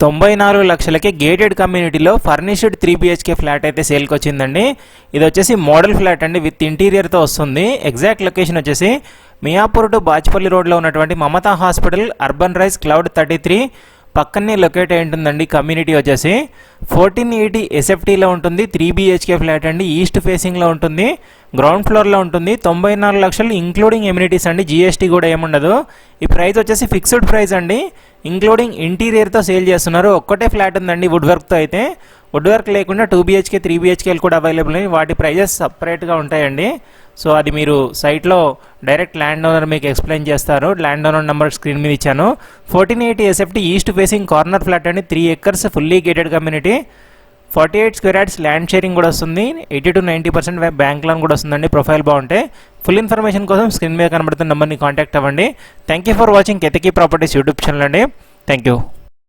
94 లక్షలకి గేటెడ్ కమ్యూనిటీలో furnished 3 BHK flat అయితే సేల్కి వచ్చిందండి. ఇది వచ్చేసి మోడల్ ఫ్లాట్ అండి, విత్ ఇంటీరియర్తో వస్తుంది. ఎగ్జాక్ట్ లొకేషన్ వచ్చేసి మియాపూర్ టు బాచ్పల్లి రోడ్లో ఉన్నటువంటి Mamata hospital urban rise cloud 33 పక్కనే లొకేట్ అయి ఉంటుందండి. కమ్యూనిటీ వచ్చేసి 1480 SFTలో ఉంటుంది. 3 BHK ఫ్లాట్ అండి, ఈస్ట్ ఫేసింగ్లో ఉంటుంది, గ్రౌండ్ ఫ్లోర్లో ఉంటుంది. 94 లక్షలు ఇంక్లూడింగ్ ఎమ్యూనిటీస్ అండి, GST కూడా ఏముండదు. ఈ ప్రైస్ వచ్చేసి ఫిక్స్డ్ ప్రైస్ అండి, ఇంక్లూడింగ్ ఇంటీరియర్తో సేల్ చేస్తున్నారు. ఒక్కటే ఫ్లాట్ ఉందండి వుడ్ వర్క్తో. అయితే వుడ్ వర్క్ లేకుండా 2 BHK 3 BHKలు కూడా అవైలబుల్ ఉన్నాయి. వాటి ప్రైజెస్ సపరేట్గా ఉంటాయండి. సో అది మీరు సైట్లో డైరెక్ట్ ల్యాండ్ ఓనర్ మీకు ఎక్స్ప్లెయిన్ చేస్తారు. ల్యాండ్ ఓనర్ నెంబర్ స్క్రీన్ మీద ఇచ్చాను. 1480 SFT east facing corner flat అండి, 3 acres fully gated community, 48 square yards land sharing కూడా వస్తుంది. 80 to 90% బ్యాంక్ లోన్ కూడా వస్తుందండి. ప్రొఫైల్ బాగుంటే ఫుల్ ఇన్ఫర్మేషన్ కోసం స్క్రీన్ మీద కనబడుతున్న నెంబర్ని కాంటాక్ట్ అవ్వండి. Thank you for watching Ketaki properties YouTube channel అండి. Thank you.